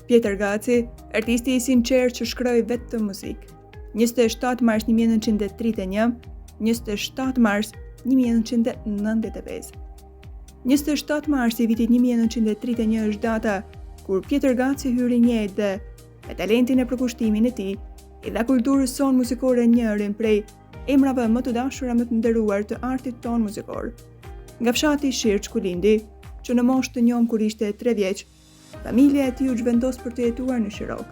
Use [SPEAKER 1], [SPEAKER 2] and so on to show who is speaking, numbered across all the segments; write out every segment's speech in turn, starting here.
[SPEAKER 1] Pjetër Gaci, artisti i sinqert që shkroi vetëm muzikë. 27 mars 1931, 27 mars 1995. 27 mars i vitit 1931 është data kur Pjetër Gaci hyri në jetë dhe, me talentin e përkushtimin e tij, i dha kulturës sonë muzikore njërin prej emrave më të dashura më të nderuar të artit ton muzikor. Nga fshati Shirç ku lindi, që në moshë të njom kur ishte 3 vjeç, familja e tij u zhvendos për të jetuar në Shirok.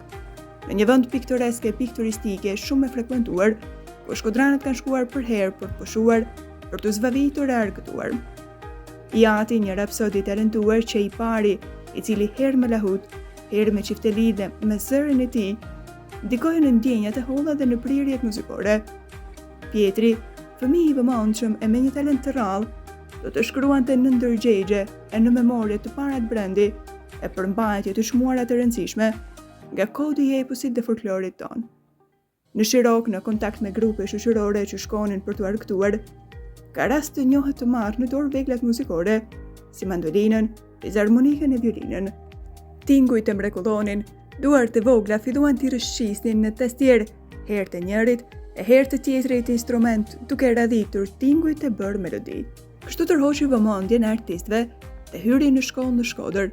[SPEAKER 1] Në një vend piktoreske pikturistike shumë e frekuentuar, ku shkodranët kanë shkuar për herë për të pushuar, për të zbavitur e argëtuar. Jati, një rapsod i talentuar që i pari, i cili herë me lahut, herë me qifteli dhe me zërin e tij, ndikoi në ndjenjat e holla dhe në prirjet muzikore. Pietri, fëmijë i vëmendshëm e me një talent të rrallë, do të shkruante në ndërgjegje e në memorie të parat brendi e përmbajtje të çmuara të rëndësishme nga kodi i eposit dhe folklorit ton. Në Shirok, në kontakt me grupe shoqërore që shkonin për të argëtuar, ka rast të njohët të marrë në dorë veglat muzikore, si mandolinën, fizharmonikën e violinën. Tingujt e mrekullonin, duart e vogla filluan t'i rëshqisnin në tastier, herë të njërit e herë të tjetrit instrument, duke radhitur tingujt e bërë melodi. Kështu tërhoqi vëmendjen e artistëve dhe hyri në shkollë në Shkodër.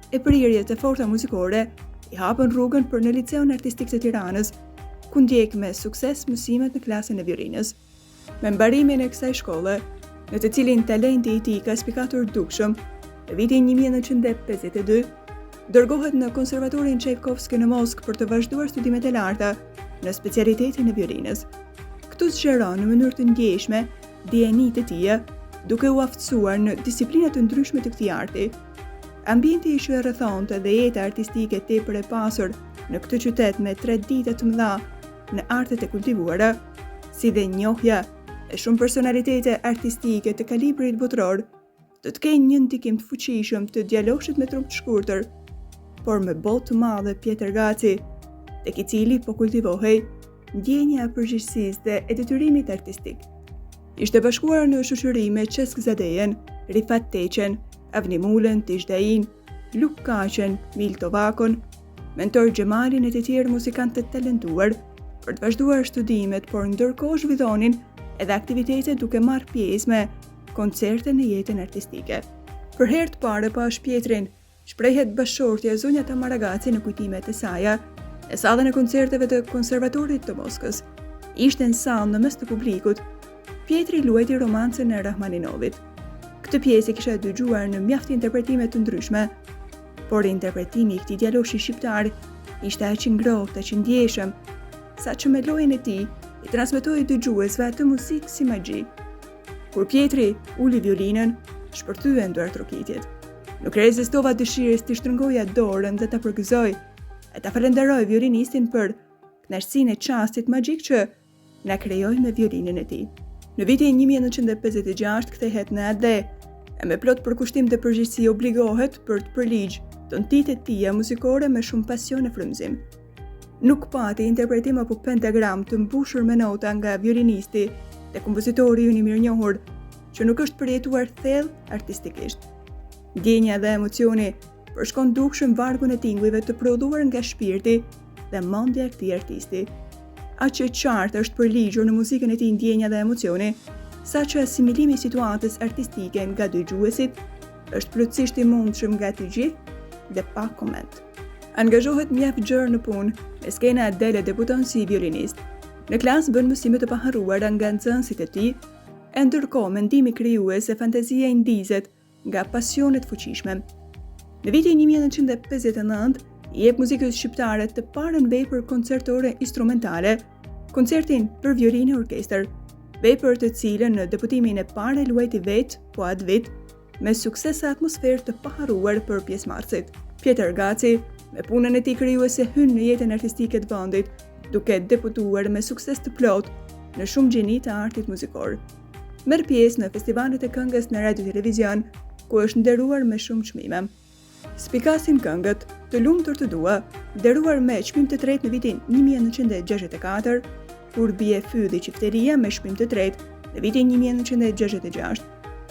[SPEAKER 1] E prirjet e forta muzikore i hapën rrugën për në Liceun Artistik të Tiranës, ku ndjek me sukses mësimet në klasën e violinës. Me mbarimin e kësaj shkolle, në të cilin talenti i tij ka spikatur dukshëm, në vitin 1952, dërgohet në Konservatorin Çajkovski në Moskë për të vazhduar studimet e larta në specialitetin e violinës. Këtu zgjeron në mënyrë të ndjeshme dijenitë e tij, duke u aftësuar në disiplina të ndryshme të këtij arti. Ambienti i që e rrethonte dhe jeta artistike tepër e pasur në këtë qytet me tradita të mëdha në artet e kultivuara, si dhe njohja e shumë personalitete artistike të kalibrit botëror, do të kenë një ndikim të fuqishëm të djaloshit me trup të shkurtër, por me botë të madhe Pjetër Gaci, tek i cili po kultivohej ndjenja e përgjegjësisë dhe e detyrimit artistik. Ishte bashkuar në shoqëri me Çesk Zadejen, Rifat Teqen, Avni Mulën, Tishdain, Luk Kaqen, Mil Tovakon, mentor Xhemalin e të tjerë muzikantë të talentuar për të vazhduar studimet, por ndërkohë zhvillonin edhe aktivitete duke marrë pjesë me koncerte në jetën artistike. Për herë të parë pas Pjetrin, shprehet bashkëshortja Zonja Tamara Gaci në kujtimet e saj, e sallën e koncerteve të Konservatorit të Moskës. Ishte në sallë në mes të publikut, Pietri luajti romancën e Rahmaninovit. Këtë pjesë e kisha dëgjuar në mjaft interpretime të ndryshme, por interpretimi i këtij djaloshi shqiptar ishte aq i ngrohtë, aq i ndjeshëm, saqë me lojën e tij i transmetoi dëgjuesve atë muzikë si magji. Kur Pietri uli violinën, shpërthyen duart trokitjet. Nuk rezistova dëshirës t'i shtrëngoja dorën dhe ta përgëzoj, e ta falenderoj violinistin për kënaqësinë e çastit magjik që na krijoi me violinën e tij. Në vitin 1956 kthehet në AD, e me plot përkushtim dhe përgjegjësi obligohet për të përligj tontitë e tija muzikore me shumë pasion e frymëzim. Nuk pati interpretim apo pentagram të mbushur me nota nga violinisti dhe kompozitori i mirënjohur, që nuk është përjetuar thellë artistikisht. Ndjenja dhe emocioni përshkon dukshëm vargun e tingujve të prodhuar nga shpirti dhe mendja e këtij artisti. Aq e qartë është përligjur në muzikën e tij ndjenja dhe emocioni, saqë asimilimi i situatës artistike nga dëgjuesit është plotësisht i mundshëm nga të gjithë dhe pa koment. Angazhohet mjaft gjerë në punë, me skena dele debuton si violinist. Në klasë bën mësime të paharruara nga nxënësit e tij, e ndërkohë mendimi krijues e fantazia i ndizet nga pasionet fuqishme. Në vitin 1959 i jep muzikës shqiptare të parën vepër koncertore instrumentale, koncertin për violinë e orkestër, vepër të cilën në deputimin e parë luajti vetë Fuad Vit, me sukses e atmosferë të paharruar për pjesëmarrësit. Pjetër Gaci, me punën e tij krijuese hyn në jetën artistike të vendit, duke debutuar me sukses të plot në shumë gjeni të artit muzikor. Merr pjesë në festivalet e këngës në radio televizion, ku është nderuar me shumë çmime. Spikasin këngët Të lumtur të dua, nderuar me çmim të tretë në vitin 1964, kur bie fylli qifteria me çmim të tretë në vitin 1966.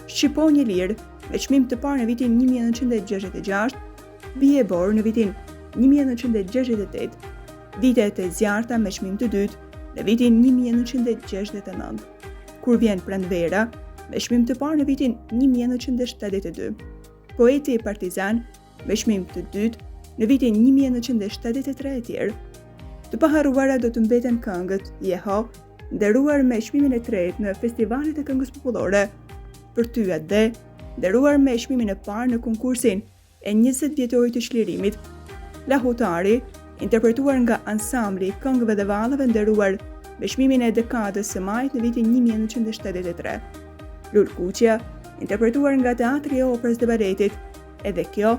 [SPEAKER 1] Shqipo një lirë me çmim të parë në vitin 1966, bie borë në vitin 1968, vitet e zjarta me çmim të dytë në vitin 1969, kur vjen pranvera me çmim të parë në vitin 1972, poeti partizan me çmim të dytë në vitin 1973 e tjerë. Të paharruara do të mbeten këngët Jeho, nderuar me çmimin e tretë në festivalet e këngës popullore, Për ty Ade, nderuar me çmimin e parë në konkursin e 20 vjetorit të çlirimit, Lahutari, interpretuar nga ansambli i këngëve dhe vallave, nderuar me çmimin e dekadës së majit në vitin 1973, Lulkuqja, interpretuar nga Teatri i Operës dhe Baletit, edhe kjo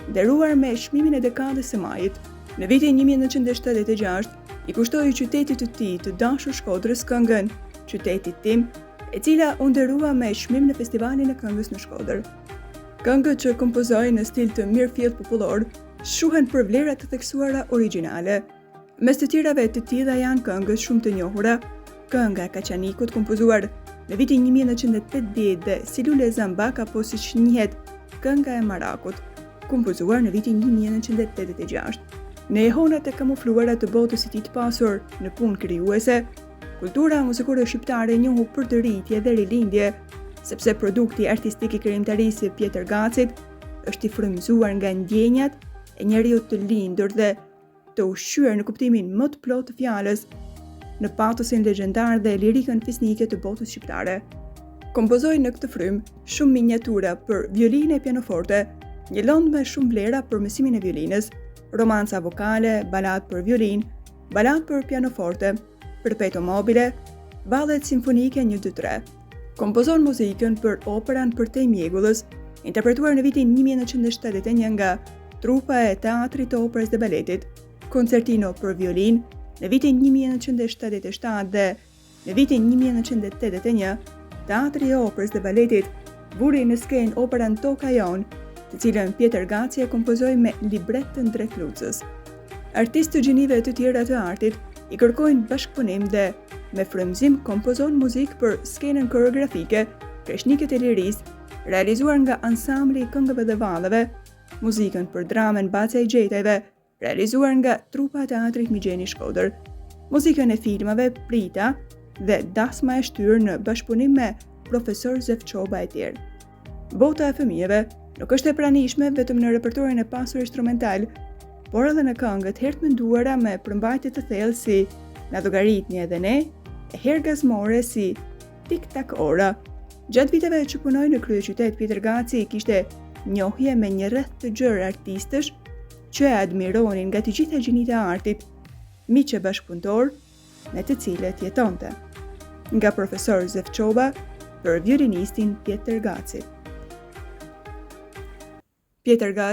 [SPEAKER 1] nderuar me çmimin e dekadës së majit. Në vitin 1976, i kushtoi qytetit të tij të dashur Shkodrës këngën Qytetit tim, e cila u nderua me çmim në festivalin e këngës në Shkodër. Këngët që kompozoi në stil të mirëfillt popullor shuhen për vlerat të theksuara origjinale. Mes të tjerave të tilla janë këngët shumë të njohura, kënga e Kaçanikut kompozuar në vitin 1980 dhe Si lule zambak apo siç njihet kënga e Marakut, kompozuar në vitin 1986. Në ehonat e kamufluara të botës së tij të pasur në punë krijuese, kultura muzikore shqiptare e njohur për të rritje dhe rilindje, sepse produkti artistik i krijimtarisë Pjetër Gacit është i frymëzuar nga ndjenjat e njeriu të lindur dhe të ushqyer në kuptimin më të plotë të fjalës, në patosin legjendar dhe lirikën fisnike të botës shqiptare. Kompozoi në këtë frymë shumë miniatura për violinë e pianoforte, një lëndë me shumë vlera për mësimin e violinës, romanca vokale, balad për violinë, balad për pianoforte, perpetuo mobile, vallet simfonike 1-2-3. Kompozon muzikën për operën Për te mjegullës, interpretuar në vitin 1971 nga trupa e Teatrit të Operës dhe Baletit, Concertino për violinë në vitin 1977 dhe në vitin 1981, Teatri i Operës dhe Baletit vuri në skenë operën Toka jon, të cilën Pjetër Gaci e kompozoi me libret të Ndrek Lucës. Artistë të gjinive të tjera të artit i kërkojnë bashkëpunim dhe me frymëzim kompozon muzikë për skenën koreografike, Kreshnikët e Lirisë, realizuar nga ansambli i këngëve dhe vallave, muzikën për dramën Baca i Gjetajve, realizuar nga trupa e Teatrit Migjeni Shkodër, muzikën e filmave Prita dhe Dasma e Shtyrë në bashkëpunim me profesor Zef Çoba e tjerë. Bota e fëmijëve nuk është e pranishme vetëm në repertorin e pasur instrumental, por edhe në këngët herë të menduara me përmbajtje të thellë si Na llogaritni edhe ne, e herë gazmore si Tik Tak ora. Gjatë viteve që punoi në kryeqytet, Pjetër Gaci kishte njohje me një rreth të gjerë artistësh që e admironin nga të gjitha gjinit e artit, miqë bashkëpunëtor me të cilët jetonte. Nga profesor Zef Çoba për violinistin Pjetër Gaci. Pjetër Gaci